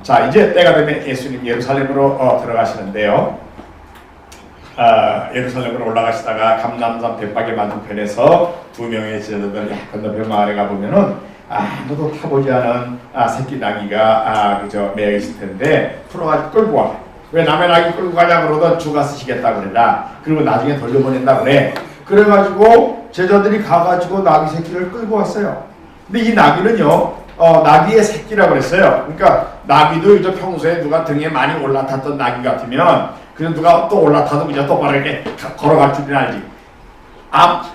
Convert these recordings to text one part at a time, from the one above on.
자, 이제 때가 되면 예수님 예루살렘으로 들어가시는데요. 예루살렘으로 올라가시다가 감람산 벳박의 맞은편에서 두 명의 제자들 건너편 마을에 가보면은 아무도 타보지 않은 새끼 나귀가 그저 매여 있을 텐데 풀어가지고 끌고 와. 왜 남의 나귀 끌고 가냐 그러던 주가 쓰시겠다 그래라. 그리고 나중에 돌려보낸다 그래. 그래가지고 제자들이 가가지고 나귀 새끼를 끌고 왔어요. 근데 이 나귀는요, 나귀의 새끼라고 그랬어요. 그러니까 나귀도 이제 평소에 누가 등에 많이 올라탔던 나귀 같으면 그냥 누가 또 올라타도 그냥 똑바로 이렇게 걸어갈 줄은 알지.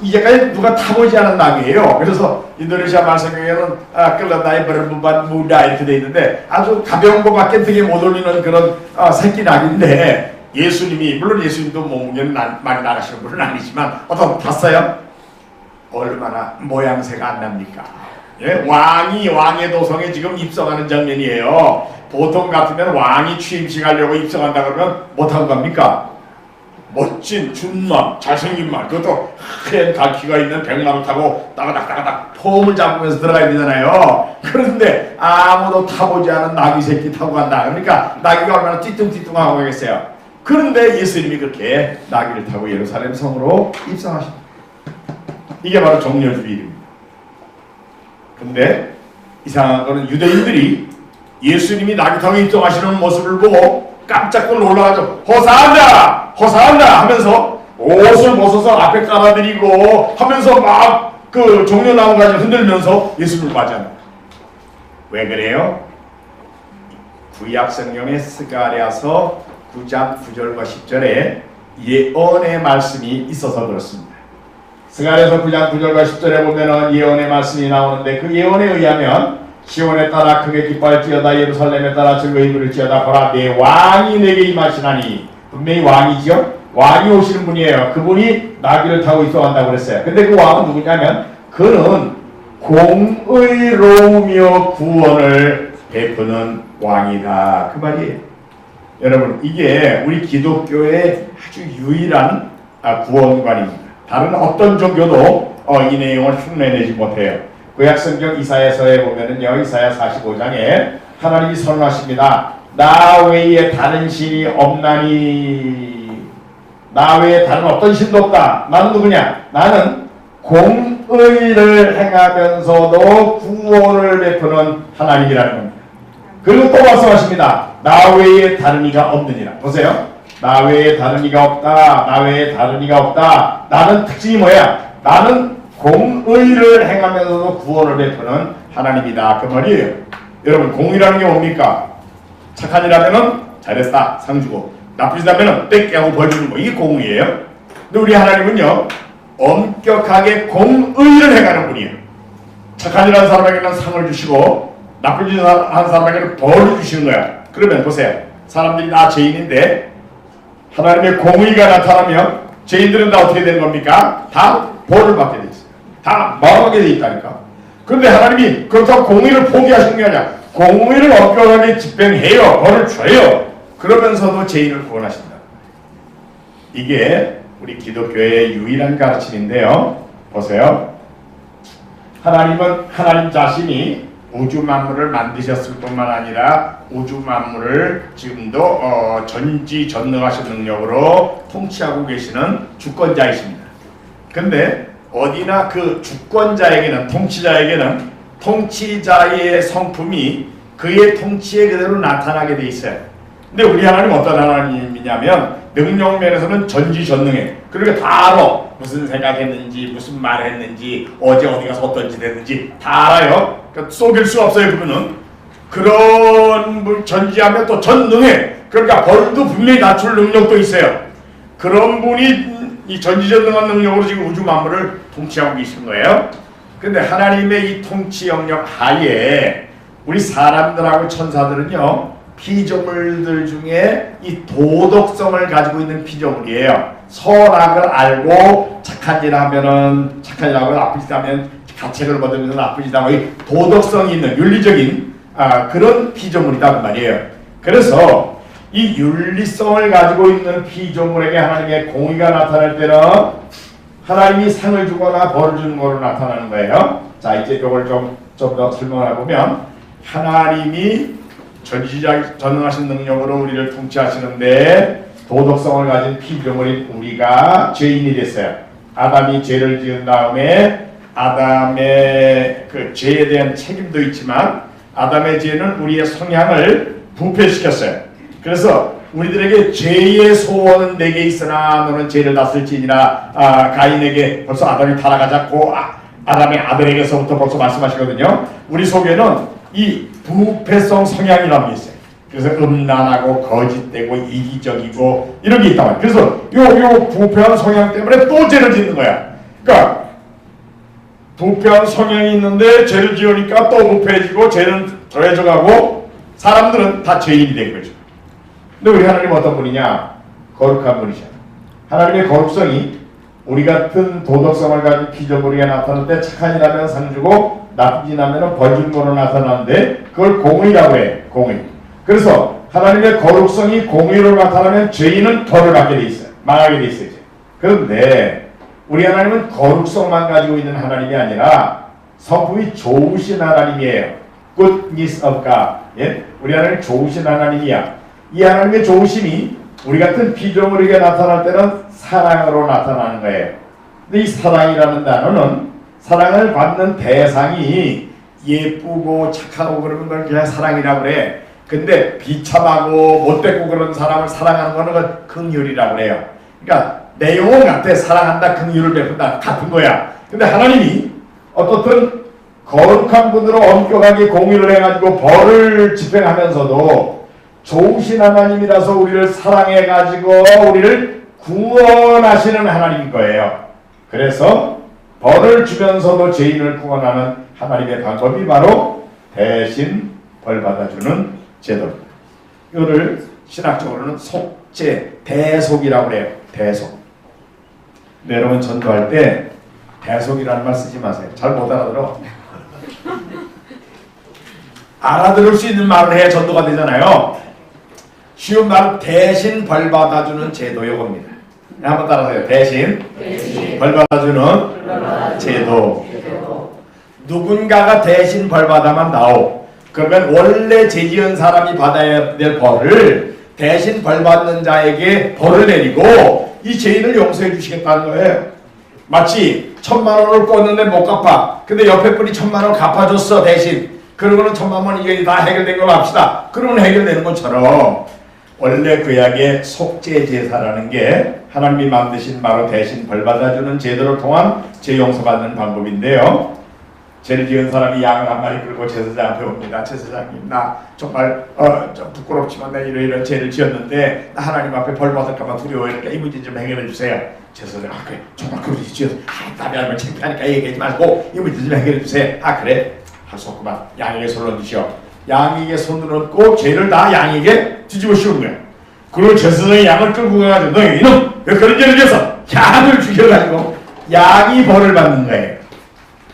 이제까지 누가 타보지 않은 나귀예요. 그래서 인도네시아 말성경에는 끌러다이 버르부반 무다 이렇게 돼 있는데 아주 가벼운 것밖에 등에 못 올리는 그런 새끼 나귀인데 예수님이, 물론 예수님도 몸무게는 많이 나가시는 분은 아니지만 봤어요? 얼마나 모양새가 안 납니까? 예? 왕의 도성에 지금 입성하는 장면이에요. 보통 같으면 왕이 취임식 하려고 입성한다 그러면 못하고 갑니까? 멋진 준말, 잘생긴 말, 그것도 하얀 갈퀴가 있는 백마를 타고 따가닥 폼을 잡으면서 들어가야 되잖아요. 그런데 아무도 타보지 않은 나귀 새끼 타고 간다. 그러니까 나귀가 얼마나 띠뚱띠뚱하고 가겠어요. 그런데 예수님이 그렇게 나귀를 타고 예루살렘 성으로 입성하십니다. 이게 바로 정렬주일입니다. 근데 이상한 거는 유대인들이 예수님이 나귀 타고 입성하시는 모습을 보고 깜짝 놀라가지고 호산나! 호산나! 하면서 옷을 벗어서 앞에 깔아드리고 하면서 막 그 종려나무까지 흔들면서 예수님을 맞이합니다. 왜 그래요? 구약 성경의 스가랴서 9장 9절과 10절에 예언의 말씀이 있어서 그렇습니다. 스가랴서 9장 9절과 10절에 보면은 예언의 말씀이 나오는데 그 예언에 의하면 시온에 따라 크게 기뻐할지어다 예루살렘에 따라 즐거이 부를지어다 보라 내 왕이 내게 임하시나니. 분명히 왕이죠. 왕이 오시는 분이에요. 그분이 나귀를 타고 입성한다고 그랬어요. 근데 그 왕은 누구냐면 그는 공의로우며 구원을 베푸는 왕이다 그 말이에요. 여러분, 이게 우리 기독교의 아주 유일한 구원관입니다. 다른 어떤 종교도 이 내용을 흉내내지 못해요. 구약성경 이사야서에 보면은요, 이사야 45장에 하나님이 선언하십니다. 나 외에 다른 신이 없나니. 나 외에 다른 어떤 신도 없다. 나는 누구냐? 나는 공의를 행하면서도 구원을 베푸는 하나님이라는 겁니다. 그리고 또 말씀하십니다. 나 외에 다른 이가 없느니라. 보세요. 나 외에 다른 이가 없다. 나 외에 다른 이가 없다. 나는 특징이 뭐야? 나는 공의를 행하면서도 구원을 베푸는 하나님이다 그 말이에요. 여러분, 공의라는 게 뭡니까? 착한 일 하면은 잘했다 상 주고, 나쁜 짓 하면은 뺏게 하고 벌 주는 거, 이게 공의예요. 근데 우리 하나님은요, 엄격하게 공의를 행하는 분이에요. 착한 일 한 사람에게는 상을 주시고 나쁜 짓 한 사람에게는 벌을 주시는 거야. 그러면 보세요. 사람들이 다 죄인인데 하나님의 공의가 나타나면 죄인들은 다 어떻게 되는 겁니까? 다 벌을 받게 돼 있어요. 다 망하게 돼 있다니까. 그런데 하나님이 그렇다고 공의를 포기하시는 게 아니라 공의를 엄격하게 집행해요. 벌을 줘요. 그러면서도 죄인을 구원하신다. 이게 우리 기독교의 유일한 가르침인데요. 보세요. 하나님은 하나님 자신이 우주 만물을 만드셨을 뿐만 아니라 우주 만물을 지금도 전지전능하신 능력으로 통치하고 계시는 주권자이십니다. 근데 어디나 그 주권자에게는, 통치자에게는 통치자의 성품이 그의 통치에 그대로 나타나게 돼 있어요. 근데 우리 하나님 어떤 하나님이냐면 능력면에서는 전지전능해. 그러니까 다 알아. 무슨 생각했는지, 무슨 말했는지, 어제 어디 가서 어떤 짓 했는지 다 알아요. 그러니까 속일 수가 없어요. 그분은 그런 분 전지하면 또 전능해. 그러니까 벌도 분명히 낮출 능력도 있어요. 그런 분이 이 전지전능한 능력으로 지금 우주 만물을 통치하고 계시는 거예요. 근데 하나님의 이 통치 영역 하에 우리 사람들하고 천사들은요, 피조물들 중에 이 도덕성을 가지고 있는 피조물이에요. 선악을 알고 착한 일 하면은 착한 일 하고 나쁜 짓 하면 가책을 받으면서 나쁜 짓 하고 도덕성이 있는 윤리적인 그런 피조물이다 그 말이에요. 그래서 이 윤리성을 가지고 있는 피조물에게 하나님의 공의가 나타날 때는 하나님이 상을 주거나 벌을 주는 것으로 나타나는 거예요. 자, 이제 이걸 좀 더 설명을 해보면, 하나님이 전능하신 능력으로 우리를 통치하시는데 도덕성을 가진 피조물인 우리가 죄인이 됐어요. 아담이 죄를 지은 다음에 아담의 그 죄에 대한 책임도 있지만 아담의 죄는 우리의 성향을 부패시켰어요. 그래서 우리들에게 죄의 소원은 내게 있으나 너는 죄를 다스릴지니라. 가인에게 벌써 아담이 타락하자고 아담의 아들에게서부터 벌써 말씀하시거든요. 우리 속에는 이 부패성 성향이라는 게 있어요. 그래서 음란하고 거짓되고 이기적이고 이런 게 있단 말이에요. 그래서 요 부패한 성향 때문에 또 죄를 짓는 거야. 그러니까 부패한 성향이 있는데 죄를 지으니까 또 부패해지고 죄는 더해져 가고 사람들은 다 죄인이 된 거죠. 근데 우리 하나님은 어떤 분이냐? 거룩한 분이죠. 하나님의 거룩성이 우리 같은 도덕성을 가진 피조물에게 나타날 때 착한 일하면 상 주고 나쁜 일 하면 벌 주는 거로 나타나는데 그걸 공의라고 해. 공의. 그래서 하나님의 거룩성이 공의로 나타나면 죄인은 벌을 받게 돼 있어요. 망하게 돼 있어요. 그런데 우리 하나님은 거룩성만 가지고 있는 하나님이 아니라 성품이 좋으신 하나님이에요. Goodness of God. 예? 우리 하나님 좋으신 하나님이야. 이 하나님의 좋으심이 우리 같은 피조물에게 나타날 때는 사랑으로 나타나는 거예요. 근데 이 사랑이라는 단어는 사랑을 받는 대상이 예쁘고 착하고 그러는 걸 그냥 사랑이라고 그래. 근데 비참하고 못되고 그런 사람을 사랑하는 거는 긍휼이라고 그래요. 그러니까 내용은 같아. 사랑한다, 긍휼을 베푼다 같은 거야. 근데 하나님이 어떻든 거룩한 분으로 엄격하게 공의를 해가지고 벌을 집행하면서도 좋으신 하나님이라서 우리를 사랑해가지고 우리를 구원하시는 하나님인 거예요. 그래서 벌을 주면서도 죄인을 구원하는 하나님의 방법이 바로 대신 벌 받아주는 제도입니다. 이거를 신학적으로는 속죄, 대속이라고 그래요. 대속. 근데 여러분 전도할 때 대속이라는 말 쓰지 마세요. 잘 못 알아들어. 알아들을 수 있는 말을 해야 전도가 되잖아요. 쉬운 말은 대신 벌 받아주는 제도 요겁니다. 한번 따라하세요. 대신 벌 받아주는 제도. 누군가가 대신 벌 받아만 나오. 그러면 원래 죄 지은 사람이 받아야 될 벌을 대신 벌 받는 자에게 벌을 내리고 이 죄인을 용서해 주시겠다는 거예요. 마치 1000만 원을 꿨는데 못 갚아. 근데 옆에 분이 1000만 원 갚아줬어 대신. 그러고는 1000만 원 이게 다 해결된 걸로 합시다. 그러면 해결되는 것처럼 원래 구약의 속죄 제사라는 게 하나님이 만드신 바로 대신 벌 받아주는 제도를 통한 죄 용서받는 방법인데요. 죄를 지은 사람이 양을 한 마리 끌고 제사장 앞에 옵니다. 제사장님, 나 정말 좀 부끄럽지만 내가 이런 죄를 지었는데 나 하나님 앞에 벌 받을까봐 두려워하니까 이 문제 좀 해결해 주세요. 제사장, 그래 정말 그러지 지었어. 남이 알면 창피하니까 얘기하지 말고 이 문제 좀 해결해 주세요. 그래 할 수 없구만. 양에게 손을 얹으시오. 양에게 손을 얹고 죄를 다 양에게 뒤집어 씌우는 거야. 그리고 제사장이 양을 끌고 가가지고 너 이놈 왜 그런 죄를 지었어? 양을 죽여가지고 양이 벌을 받는 거예요.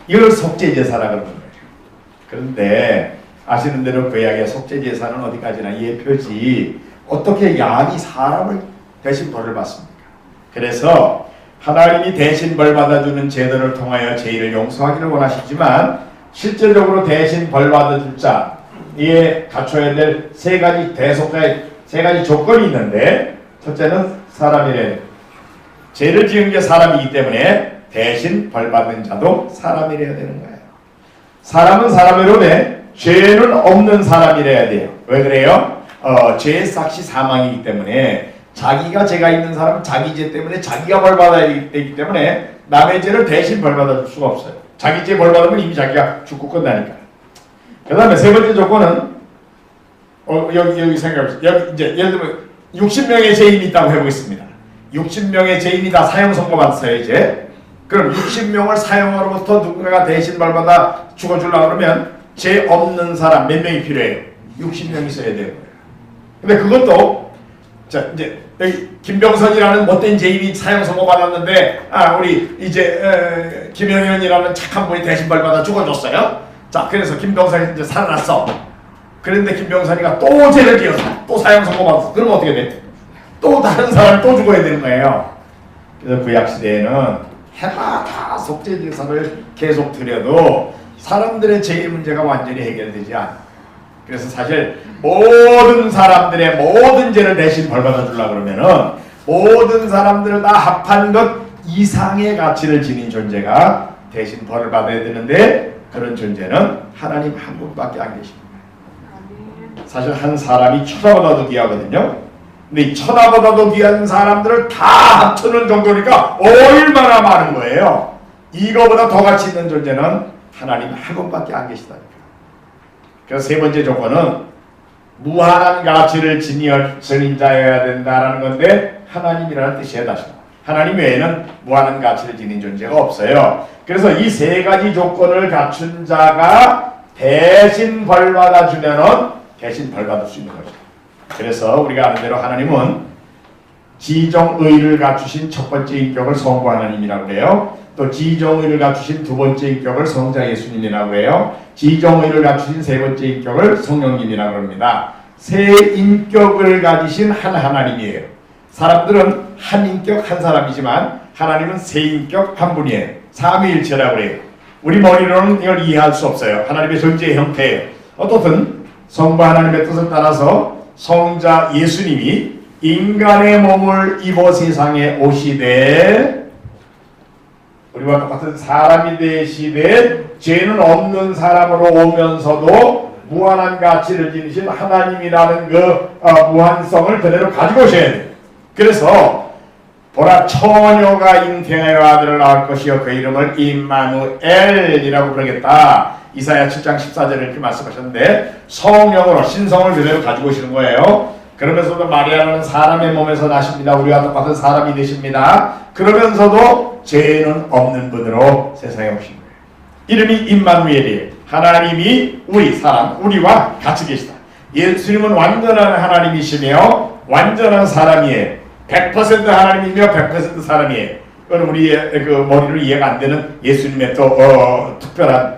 이걸 속죄제사라고 그러는 거예요. 그런데 아시는 대로 구약의 속죄제사는 어디까지나 예표지 어떻게 양이 사람을 대신 벌을 받습니까? 그래서 하나님이 대신 벌 받아주는 제도를 통하여 죄를 용서하기를 원하시지만 실제적으로 대신 벌 받아줄 자에 갖춰야 될 세 가지 대속자의 세 가지 조건이 있는데 첫째는 사람이래. 죄를 지은 게 사람이기 때문에 대신 벌 받는 자도 사람이래야 되는 거예요. 사람은 사람이로 돼. 죄는 없는 사람이래야 돼요. 왜 그래요? 죄의 삭시 사망이기 때문에 자기가 죄가 있는 사람은 자기 죄 때문에 자기가 벌 받아야 되기 때문에 남의 죄를 대신 벌 받아줄 수가 없어요. 자기 죄 벌 받으면 이미 자기가 죽고 끝나니까. 그 다음에 세 번째 조건은 여기 생각해보세요. 여기 이제 예를 들면 60명의 죄인이 있다고 해보겠습니다. 60명의 죄인이 다 사형 선고받았어요 이제. 그럼 60명을 사형으로부터 누군가가 대신 벌받아 죽어주려고 그러면 죄 없는 사람 몇 명이 필요해요? 60명 있어야 돼요. 근데 그것도 자, 이제 여기 김병선이라는 못된 죄인이 사형 선고 받았는데 우리 이제 김영현이라는 착한 분이 대신 벌받아 죽어줬어요. 자, 그래서 김병선이 이제 살아났어. 그런데 김병선이가 또 죄를 지어서 또 사형 선고 받았어. 그러면 어떻게 돼? 또 다른 사람이 또 죽어야 되는 거예요. 그래서 구약 시대에는 해마다 속죄 제사를 계속 드려도 사람들의 죄의 문제가 완전히 해결되지 않아. 그래서 사실 모든 사람들의 모든 죄를 대신 벌받아 주려고 그러면은 모든 사람들을 다 합한 것 이상의 가치를 지닌 존재가 대신 벌을 받아야 되는데 그런 존재는 하나님 한 분밖에 안 계십니다. 사실 한 사람이 천하보다도 귀하거든요. 근데 이 천하보다도 귀한 사람들을 다 합치는 정도니까 얼마나 많은 거예요. 이거보다 더 가치 있는 존재는 하나님 한 분밖에 안 계시다니까. 그래서 세 번째 조건은 무한한 가치를 지닌 자여야 된다라는 건데 하나님이라는 뜻이에요. 다시 하나님 외에는 무한한 가치를 지닌 존재가 없어요. 그래서 이 세 가지 조건을 갖춘 자가 대신 벌받아 주면은 대신 벌받을 수 있는 거죠. 그래서 우리가 아는 대로 하나님은 지정의를 갖추신 첫 번째 인격을 성부 하나님이라고 해요. 또 지정의를 갖추신 두 번째 인격을 성자 예수님이라고 해요. 지정의를 갖추신 세 번째 인격을 성령님이라고 합니다. 세 인격을 가지신 한 하나님이에요. 사람들은 한 인격 한 사람이지만 하나님은 세 인격 한 분이에요. 삼위일체라고 해요. 우리 머리로는 이걸 이해할 수 없어요. 하나님의 존재의 형태예요. 어떻든 성부 하나님의 뜻을 따라서 성자 예수님이 인간의 몸을 입어 세상에 오시되 우리와 똑같은 사람이 되시되 죄는 없는 사람으로 오면서도 무한한 가치를 지니신 하나님이라는 그 무한성을 그대로 가지고 오셔야 돼요. 그래서 보라 처녀가 잉태하여 아들을 낳을 것이요 그 이름을 임마누엘이라고 부르겠다. 이사야 7장 14절에 이렇게 말씀하셨는데 성령으로 신성을 그대로 가지고 오시는 거예요. 그러면서도 마리아는 사람의 몸에서 나십니다. 우리와 똑같은 사람이 되십니다. 그러면서도 죄는 없는 분으로 세상에 오신 거예요. 이름이 임마누엘이에요. 하나님이 우리 사람, 우리와 같이 계시다. 예수님은 완전한 하나님이시며 완전한 사람이에요. 100% 하나님이며 100% 사람이에요. 그건 우리의 그 머리로 이해가 안 되는 예수님의 또 특별한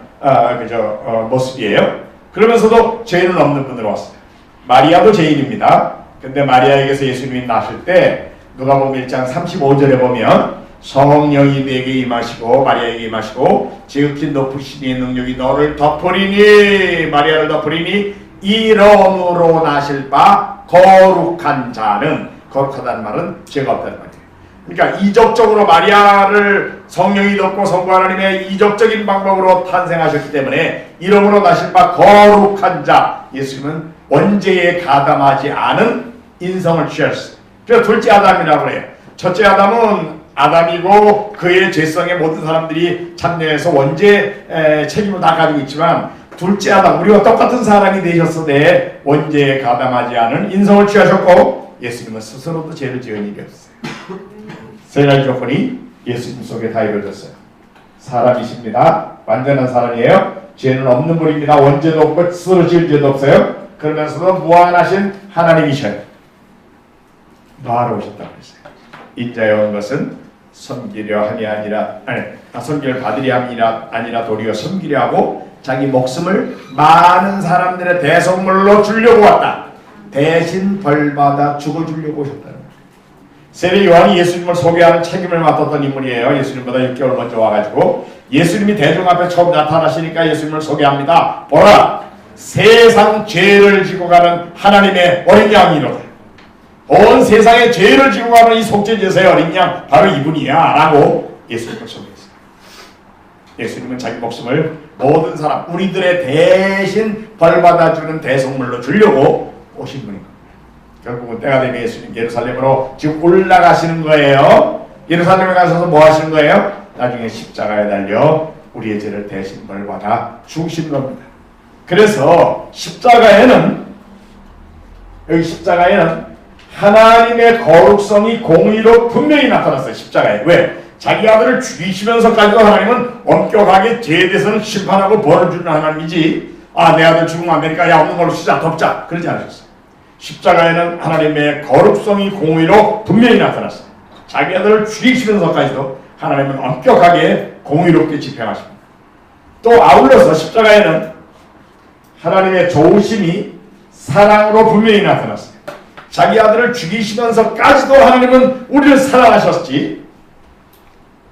모습이에요. 그러면서도 죄는 없는 분으로 왔어요. 마리아도 죄인입니다. 근데 마리아에게서 예수님이 나실 때 누가복음 1장 35절에 보면 성령이 내게 임하시고 마리아에게 임하시고 지극히 높으신 이의 능력이 너를 덮으리니 마리아를 덮으리니 이름으로 나실 바 거룩한 자는 거룩하다는 말은 죄가 없다는 말이에요. 그러니까 이적적으로 마리아를 성령이 덮고 성부 하나님의 이적적인 방법으로 탄생하셨기 때문에 이름으로 나실 바 거룩한 자 예수님은 원죄에 가담하지 않은 인성을 취하셨어요. 그래서 둘째 아담이라고 해요. 첫째 아담은 아담이고 그의 죄성에 모든 사람들이 참여해서 원죄 책임을 다 가지고 있지만 둘째 아담 우리와 똑같은 사람이 되셨으되 원죄에 가담하지 않은 인성을 취하셨고 예수님은 스스로도 죄를 지은 일이 없어요. 세 가지 조건이 예수님 속에 다 이루어졌어요. 사람이십니다. 완전한 사람이에요. 죄는 없는 분입니다. 원죄도 없고 스스로 지을 죄도 없어요. 그러면서도 무한하신 하나님이셔요. 뭐하러 오셨다고 그랬어요? 인자에 온 것은 섬기려 함이 아니라 섬기를 받으려 함이 아니라 도리어 섬기려 하고 자기 목숨을 많은 사람들의 대속물로 주려고 왔다. 대신 벌받아 죽어주려고 오셨다는 거예요. 세례 요한이 예수님을 소개하는 책임을 맡았던 인물이에요. 예수님보다 6개월 먼저 와가지고 예수님이 대중 앞에 처음 나타나시니까 예수님을 소개합니다. 보라! 세상 죄를 지고 가는 하나님의 어린 양이로다. 온 세상의 죄를 지고 가는 이 속죄제사의 어린 양 바로 이분이야 라고 예수님을 소개했어요. 예수님은 자기 목숨을 모든 사람 우리들의 대신 벌받아주는 대속물로 주려고 오신 분인 겁니다. 결국은 때가 되면 예수님 예루살렘으로 지금 올라가시는 거예요. 예루살렘에 가셔서 뭐 하시는 거예요? 나중에 십자가에 달려 우리의 죄를 대신 벌받아 죽으시는 겁니다. 그래서 여기 십자가에는 하나님의 거룩성이 공의로 분명히 나타났어요. 십자가에. 왜? 자기 아들을 죽이시면서까지도 하나님은 엄격하게 죄에 대해서는 심판하고 벌을 주는 하나님이지 내 아들 죽으면 안 되니까 야 없는 걸로 쓰자 덮자 그러지 않으셨어요. 십자가에는 하나님의 거룩성이 공의로 분명히 나타났어요. 자기 아들을 죽이시면서까지도 하나님은 엄격하게 공의롭게 집행하십니다. 또 아울러서 십자가에는 하나님의 좋으심이 사랑으로 분명히 나타났어요. 자기 아들을 죽이시면서까지도 하나님은 우리를 사랑하셨지,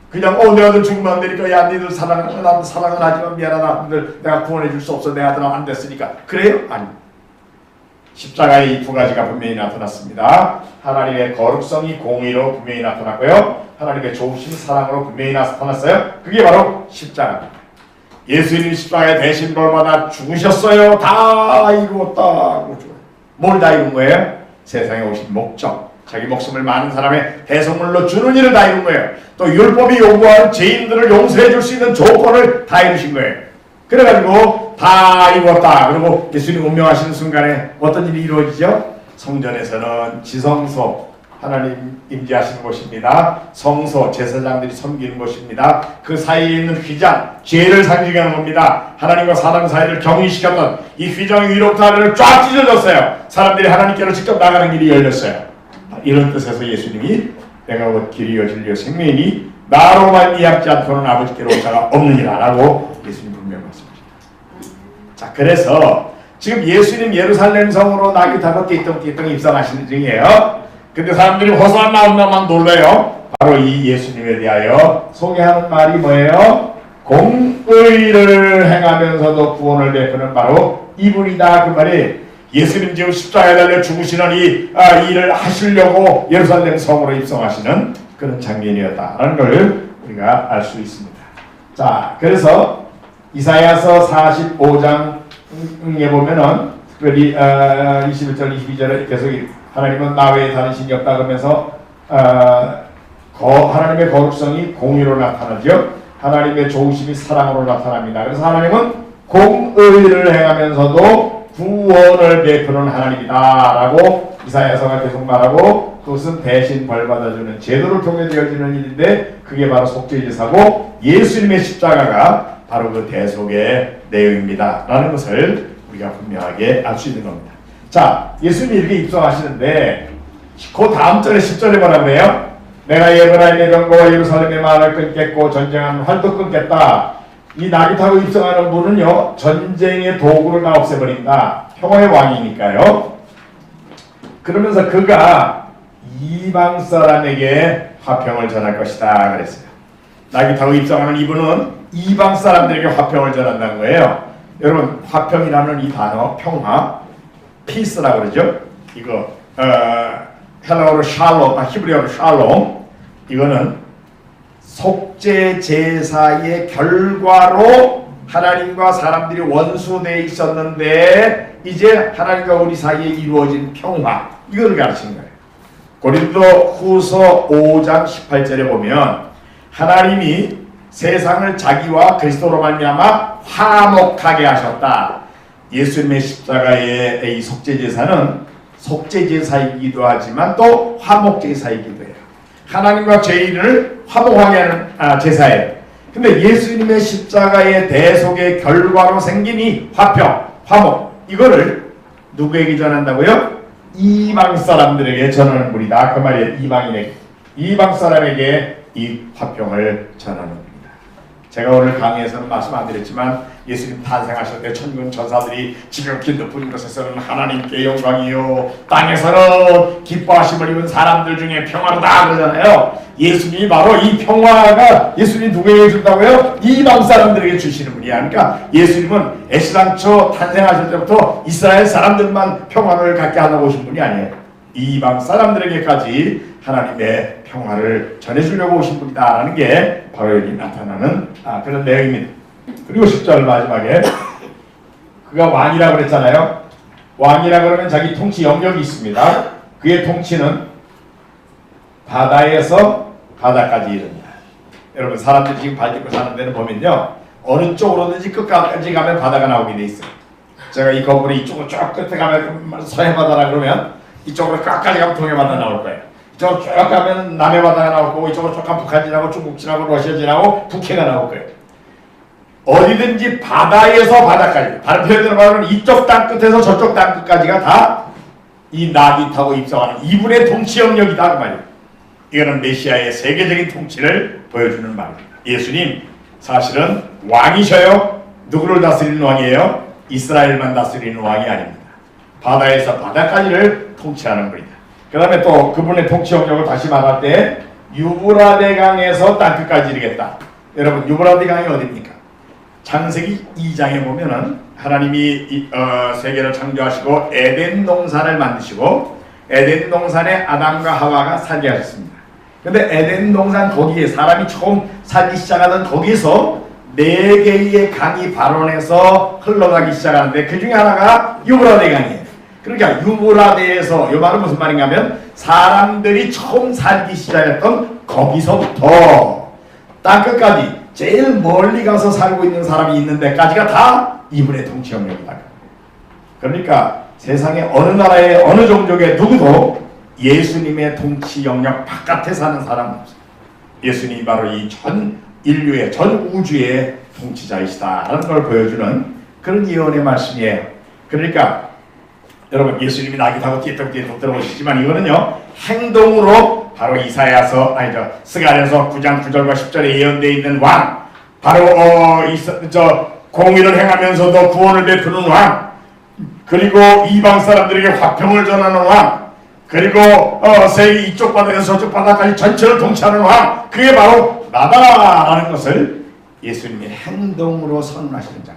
그냥 내 아들 죽으면 안 되니까 야 니들 사랑은 하지만 미안하다, 내가 구원해 줄 수 없어, 내 아들은 안 됐으니까 그래요? 아닙니다. 십자가에 이 두 가지가 분명히 나타났습니다. 하나님의 거룩성이 공의로 분명히 나타났고요, 하나님의 좋으심 사랑으로 분명히 나타났어요. 그게 바로 십자가입니다. 예수님이 십자가에 대신벌 받아 죽으셨어요. 다 이루었다. 뭘 다 이룬 거예요? 세상에 오신 목적, 자기 목숨을 많은 사람의 대속물로 주는 일을 다 이룬 거예요. 또 율법이 요구하는 죄인들을 용서해 줄 수 있는 조건을 다 이루신 거예요. 그래가지고 다 이루었다. 그리고 예수님 운명하시는 순간에 어떤 일이 이루어지죠? 성전에서는 지성소, 하나님 임재하시는 곳입니다. 성소, 제사장들이 섬기는 곳입니다. 그 사이에 있는 휘장, 죄를 상징하는 겁니다. 하나님과 사람 사이를 경위시켰던 이 휘장 위로부터 아래로 쫙 찢어졌어요. 사람들이 하나님께로 직접 나가는 길이 열렸어요. 이런 뜻에서 예수님이 내가 곧 길이요 진리요 생명이니 나로 말미암지 않고는 아버지께로 올 자가 없느니라 라고 예수님 분명히 말씀하십니다. 자, 그래서 지금 예수님 예루살렘 성으로 낙이 타고 띠똥 입성하시는 중이에요. 근데 사람들이 호산나만 놀래요. 바로 이 예수님에 대하여 소개하는 말이 뭐예요? 공의를 행하면서도 구원을 베푸는 바로 이분이다. 그 말이 예수님 지금 십자가에 달려 죽으시는 이 일을 하시려고 예루살렘 성으로 입성하시는 그런 장면이었다라는 걸 우리가 알 수 있습니다. 자, 그래서 이사야서 45장에 보면은 특별히 21절 22절에 계속 하나님은 나 외에 다른 신이 없다 그러면서 하나님의 거룩성이 공의로 나타나죠. 하나님의 좋으심이 사랑으로 나타납니다. 그래서 하나님은 공의를 행하면서도 구원을 베푸는 하나님이다 라고 이사야서가 계속 말하고, 그것은 대신 벌받아주는 제도를 통해 되어지는 일인데 그게 바로 속죄제사고 예수님의 십자가가 바로 그 대속의 내용입니다 라는 것을 우리가 분명하게 알 수 있는 겁니다. 자, 예수님이 이렇게 입성하시는데 그 다음 절에 10절에 뭐라 그래요? 내가 예루살렘의 병거와 예루살렘의 말을 끊겠고 전쟁하는 활도 끊겠다. 이 낙이 타고 입성하는 분은요, 전쟁의 도구를 다 없애버린다. 평화의 왕이니까요. 그러면서 그가 이방 사람에게 화평을 전할 것이다 그랬어요. 낙이 타고 입성하는 이분은 이방 사람들에게 화평을 전한다는 거예요. 여러분, 화평이라는 이 단어, 평화, 피스라고 그러죠. 이거 헬라어로 샬롬, 히브리어로 샬롬, 이거는 속죄 제사의 결과로 하나님과 사람들이 원수되어 있었는데 이제 하나님과 우리 사이에 이루어진 평화, 이걸 가르치는 거예요. 고린도 후서 5장 18절에 보면 하나님이 세상을 자기와 그리스도로 말미암아 화목하게 하셨다. 예수님의 십자가의 이 속죄제사는 속죄제사이기도 하지만 또 화목제사이기도 해요. 하나님과 죄인을 화목하게 하는 제사예요. 근데 예수님의 십자가의 대속의 결과로 생긴 이 화평, 화목, 이거를 누구에게 전한다고요? 이방 사람들에게 전하는 분이다. 그 말이에요. 이방인에게, 이방 사람에게 이 화평을 전하는 분이다. 제가 오늘 강의에서는 말씀 안 드렸지만 예수님 탄생하실 때 천군 천사들이 지극히 높은 곳에서는 하나님께 영광이요 땅에서는 기뻐하심을 입은 사람들 중에 평화로다 그러잖아요. 예수님이 바로 이 평화가 예수님 누구에게 준다고요? 이방 사람들에게 주시는 분이야. 그러니까 예수님은 애시당초 탄생하실 때부터 이스라엘 사람들만 평화를 갖게 하려고 오신 분이 아니에요. 이방 사람들에게까지 하나님의 평화를 전해주려고 오신 분이다라는 게 바로 여기 나타나는 그런 내용입니다. 그리고 10절 마지막에 그가 왕이라고 그랬잖아요. 왕이라 그러면 자기 통치 영역이 있습니다. 그의 통치는 바다에서 바다까지 이릅니다. 여러분, 사람들이 지금 발 딛고 사는 데는 보면요, 어느 쪽으로든지 끝까지 가면 바다가 나오게 돼 있어요. 제가 이 건물이 이쪽으로 쭉 끝에 가면 서해바다라 그러면 이쪽으로 끝까지 가면 동해바다 나올 거예요. 이쪽으로 쭉 가면 남해바다가 나올 거고, 이쪽으로 쭉 가면 북한 지나고 중국 지나고 러시아 지나고 북해가 나올 거예요. 어디든지 바다에서 바다까지, 다른 표현으로 말하면 이쪽 땅 끝에서 저쪽 땅 끝까지가 다 이 나귀 타고 입성하는 이분의 통치 영역이다 그 말이에요. 이거는 메시아의 세계적인 통치를 보여주는 말입니다. 예수님 사실은 왕이셔요. 누구를 다스리는 왕이에요? 이스라엘만 다스리는 왕이 아닙니다. 바다에서 바다까지를 통치하는 분이다. 그 다음에 또 그분의 통치 영역을 다시 말할 때 유브라데 강에서 땅끝까지 이르겠다. 여러분 유브라데 강이 어디입니까? 창세기 2장에 보면은 하나님이 세계를 창조하시고 에덴 동산을 만드시고 에덴 동산에 아담과 하와가 살게 하셨습니다. 근데 에덴 동산 거기에 사람이 처음 살기 시작하던 거기서 4개의 강이 발원해서 흘러가기 시작하는데 그 중에 하나가 유브라데 강이에요. 그러니까 유브라데에서 이 말은 무슨 말인가 하면 사람들이 처음 살기 시작했던 거기서부터 땅끝까지 제일 멀리 가서 살고 있는 사람이 있는 데까지가 다 이분의 통치 영역이다. 그러니까 세상에 어느 나라의 어느 종족의 누구도 예수님의 통치 영역 바깥에 사는 사람은 없어요. 예수님이 바로 이 전 인류의 전 우주의 통치자이시다라는 걸 보여주는 그런 예언의 말씀이에요. 그러니까 여러분 예수님이 나귀 타고 띠떡띠떡 들어오시지만 이거는요 행동으로 바로 이사야서 스가랴서 9장 9절과 10절에 예언되어 있는 왕 바로 공의를 행하면서도 구원을 베푸는 왕 그리고 이방 사람들에게 화평을 전하는 왕 그리고 세계 이쪽 바닥에서 저쪽 바닥까지 전체를 통치하는 왕 그게 바로 나다라는 것을 예수님이 행동으로 선언하시는 장.